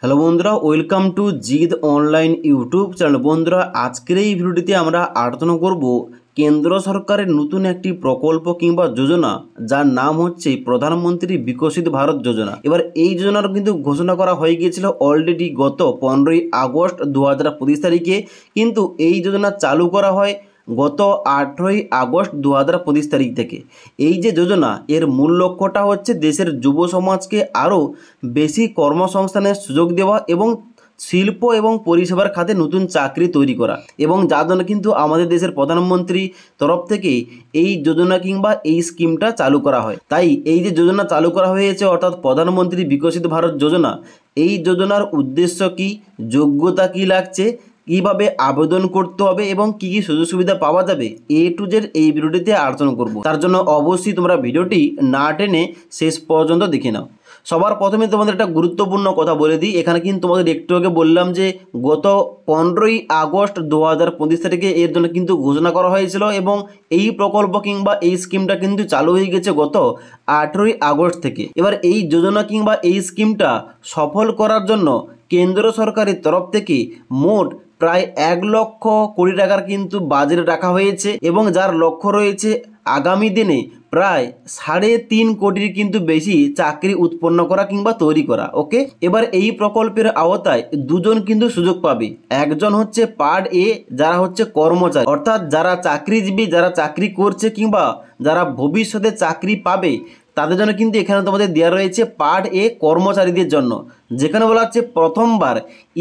Hello বন্ধুরা, welcome to Gide online YouTube channel. বন্ধুরা, আজকের এই ভিডিওটিতে আমরা আলোচনা করব কেন্দ্র সরকারের নতুন একটি প্রকল্প কিংবা যোজনা, যার নাম হচ্ছে প্রধানমন্ত্রী বিকশিত ভারত যোজনা। এবার এই যোজনার কিন্তু ঘোষণা করা হয়ে গিয়েছিল অলরেডি গত 15ই আগস্ট 2025 তারিখে, কিন্তু এই যোজনা চালু করা হয় গত 18ই আগস্ট 2025 তারিখ থেকে। এই যে যোজনা, এর মূল লক্ষ্যটা হচ্ছে দেশের যুব সমাজকে আরও বেশি কর্মসংস্থানের সুযোগ দেওয়া এবং শিল্প এবং পরিষেবার খাতে নতুন চাকরি তৈরি করা, এবং যার জন্য কিন্তু আমাদের দেশের প্রধানমন্ত্রী তরফ থেকে এই যোজনা কিংবা এই স্কিমটা চালু করা হয়। তাই এই যে যোজনা চালু করা হয়েছে, অর্থাৎ প্রধানমন্ত্রী বিকশিত ভারত যোজনা, এই যোজনার উদ্দেশ্য কি, যোগ্যতা কি লাগছে, কীভাবে আবেদন করতে হবে এবং কী কী সুযোগ সুবিধা পাওয়া যাবে, A to Z এই ভিডিওটিতে আলোচনা করব। তার জন্য অবশ্যই তোমরা ভিডিওটি না টেনে শেষ পর্যন্ত দেখে নাও। সবার প্রথমে তোমাদের একটা গুরুত্বপূর্ণ কথা বলে দিই। এখানে কিন্তু তোমাদের একটু আগে বললাম যে গত 15ই আগস্ট 2025 তারিখে এর জন্য কিন্তু ঘোষণা করা হয়েছিল, এবং এই প্রকল্প কিংবা এই স্কিমটা কিন্তু চালু হয়ে গেছে গত 18ই আগস্ট থেকে। এবার এই যোজনা কিংবা এই স্কিমটা সফল করার জন্য কেন্দ্র সরকারের তরফ থেকে মোট প্রায় 1 লক্ষ কোটি টাকার কিন্তু বাজেট রাখা হয়েছে, এবং যার লক্ষ্য রয়েছে আগামী দিনে প্রায় 3.5 কোটির কিন্তু বেশি চাকরি উৎপন্ন করা কিংবা তৈরি করা। ওকে, এবার এই প্রকল্পের আওতায় দুজন কিন্তু সুযোগ পাবে। একজন হচ্ছে পার্ট এ, যারা হচ্ছে কর্মচারী, অর্থাৎ যারা চাকরিজীবী, যারা চাকরি করছে কিংবা যারা ভবিষ্যতে চাকরি পাবে, তাদের জন্য কিন্তু এখানে তোমাদের দেওয়া রয়েছে পার্ট এ কর্মচারীদের জন্য, যেখানে বলা হচ্ছে প্রথমবার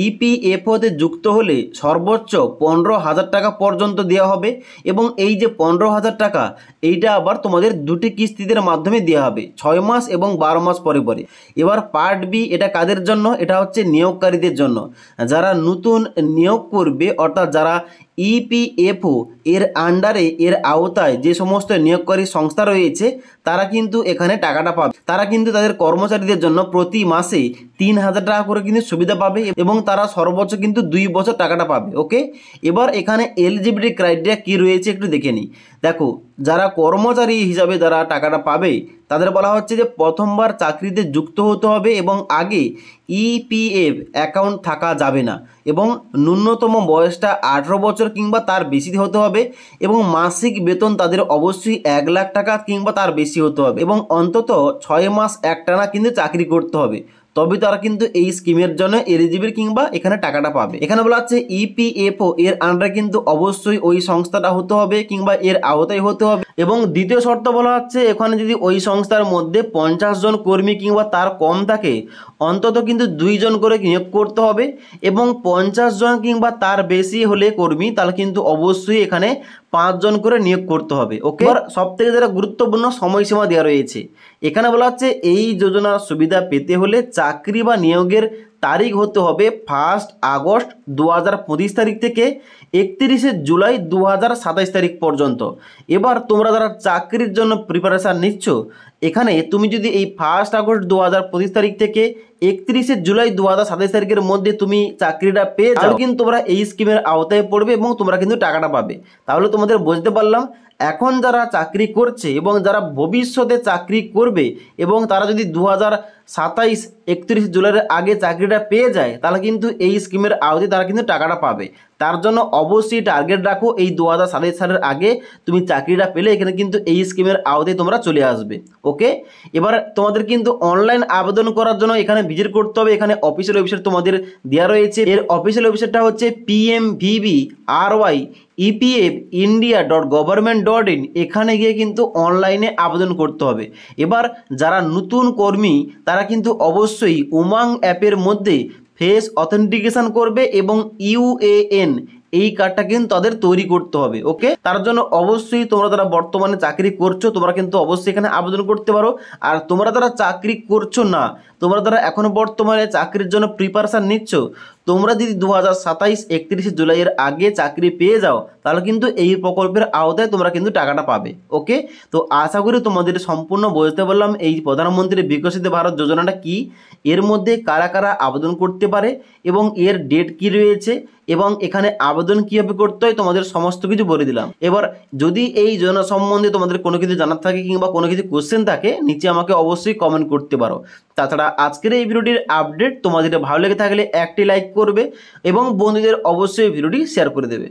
ইপিএফওতে যুক্ত হলে সর্বোচ্চ 15,000 টাকা পর্যন্ত দেওয়া হবে, এবং এই যে 15,000 টাকা, এইটা আবার তোমাদের দুটি কিস্তিদের মাধ্যমে দেওয়া হবে 6 মাস এবং 12 মাস পরে পরে। এবার পার্ট বি, এটা কাদের জন্য? এটা হচ্ছে নিয়োগকারীদের জন্য, যারা নতুন নিয়োগ করবে, অর্থাৎ যারা ইপিএফও এর আন্ডারে, এর আওতায় যে সমস্ত নিয়োগকারী সংস্থা রয়েছে, তারা কিন্তু এখানে টাকাটা পাবে। তারা কিন্তু তাদের কর্মচারীদের জন্য প্রতি মাসে 3,000 টাকা করে কিন্তু সুবিধা পাবে, এবং তারা সর্বোচ্চ কিন্তু 2 বছর টাকাটা পাবে। ওকে, এবার এখানে এলিজিবিলিটি ক্রাইটেরিয়া কী রয়েছে একটু দেখে নিই। দেখো, যারা কর্মচারী হিসাবে যারা টাকাটা পাবে, তাদের বলা হচ্ছে যে প্রথমবার চাকরিতে যুক্ত হতে হবে এবং আগে ইপিএফ অ্যাকাউন্ট থাকা যাবে না, এবং ন্যূনতম বয়সটা 18 বছর কিংবা তার বেশি হতে হবে, এবং মাসিক বেতন তাদের অবশ্যই 1 লাখ টাকা কিংবা তার বেশি হতে হবে, এবং অন্তত 6 মাস একটানা কিন্তু চাকরি করতে হবে, তবে তারা কিন্তু এই স্কিমের জন্য এলিজিবল কিংবা এখানে টাকাটা পাবে। এখানে বলা হচ্ছে ইপিএফও এর আন্ডারে কিন্তু অবশ্যই ওই সংস্থাটা হতে হবে কিংবা এর আওতায় হতে হবে, এবং দ্বিতীয় শর্ত বলা হচ্ছে এখানে যদি ওই সংস্থার মধ্যে 50 জন কর্মী কিংবা তার কম থাকে, অন্তত কিন্তু 2 জন করে নিয়োগ করতে হবে, এবং 50 জন কিংবা তার বেশি হলে কর্মী, তাহলে কিন্তু অবশ্যই এখানে 5 জন করে নিয়োগ করতে হবে। ওকে, এবার সব থেকে যেটা গুরুত্বপূর্ণ সময়সীমা দেওয়া রয়েছে। এখানে বলা হচ্ছে এই যোজনার সুবিধা পেতে হলে চাকরি বা নিয়োগের তারিখ হতে হবে 1 আগস্ট 2025 তারিখ থেকে 31 জুলাই 2027 তারিখ পর্যন্ত। এবার তোমরা যারা চাকরির জন্য প্রিপারেশান নিচ্ছ, এখানে তুমি যদি এই 1 আগস্ট 2025 তারিখ থেকে 31 জুলাই 2027 তারিখের মধ্যে তুমি চাকরিটা পেয়ে যাও, কিন্তু তোমরা এই স্কিমের আওতায় পড়বে এবং তোমরা কিন্তু টাকাটা পাবে। তাহলে তোমাদের বুঝতে পারলাম, এখন যারা চাকরি করছে এবং যারা ভবিষ্যতে চাকরি করবে, এবং তারা যদি 2027 31 জুলাইয়ের আগে চাকরিটা পেয়ে যায়, তাহলে কিন্তু এই স্কিমের আওতায় তারা কিন্তু টাকাটা পাবে। তার জন্য অবশ্যই টার্গেট রাখো, এই 2027 সালের আগে তুমি চাকরিটা পেলে এখানে কিন্তু এই স্কিমের আওতায় তোমরা চলে আসবে। ওকে, এবার তোমাদের কিন্তু অনলাইন আবেদন করার জন্য এখানে ভিজিট করতে হবে। এখানে অফিসিয়াল ওয়েবসাইট তোমাদের দেওয়া রয়েছে। এর অফিসিয়াল ওয়েবসাইটটা হচ্ছে pmvbryepf.india.government.in। এখানে গিয়ে কিন্তু অনলাইনে আবেদন করতে হবে। এবার যারা নতুন কর্মী, তারা কিন্তু অবশ্যই উমাং অ্যাপের মধ্যে ফেস অথেন্টিকেশন করবে, এবং ইউএএন এই কার্ডটা কিন্তু তাদের তৈরি করতে হবে। ওকে, তার জন্য অবশ্যই তোমরা যারা বর্তমানে চাকরি করছো, তোমরা কিন্তু অবশ্যই এখানে আবেদন করতে পারো। আর তোমরা যারা চাকরি করছো না, তোমরা যারা এখনো বর্তমানে চাকরির জন্য প্রিপারেশান নিচ্ছ, তোমরা যদি 2027 31শে জুলাইয়ের আগে চাকরি পেয়ে যাও তাহলে কিন্তু এই প্রকল্পের আওতায় তোমরা কিন্তু টাকাটা পাবে। ওকে, তো আশা করি তোমাদের সম্পূর্ণ বুঝতে পারলাম এই প্রধানমন্ত্রী বিকশিত ভারত যোজনাটা কি, এর মধ্যে কারা কারা আবেদন করতে পারে এবং এর ডেট কি রয়েছে এবং এখানে আবেদন কীভাবে করতে হয় তোমাদের সমস্ত কিছু বলে দিলাম। এবার যদি এই যোজনা সম্বন্ধে তোমাদের কোনো কিছু জানার থাকে কিংবা কোনো কিছু কোশ্চেন থাকে নিচে আমাকে অবশ্যই কমেন্ট করতে পারো। তাছাড়া আজকের এই ভিডিওটির আপডেট তোমাদের ভালো লেগে থাকলে একটি লাইক করবে এবং বন্ধুদের অবশ্যই ভিডিওটি শেয়ার করে দেবে।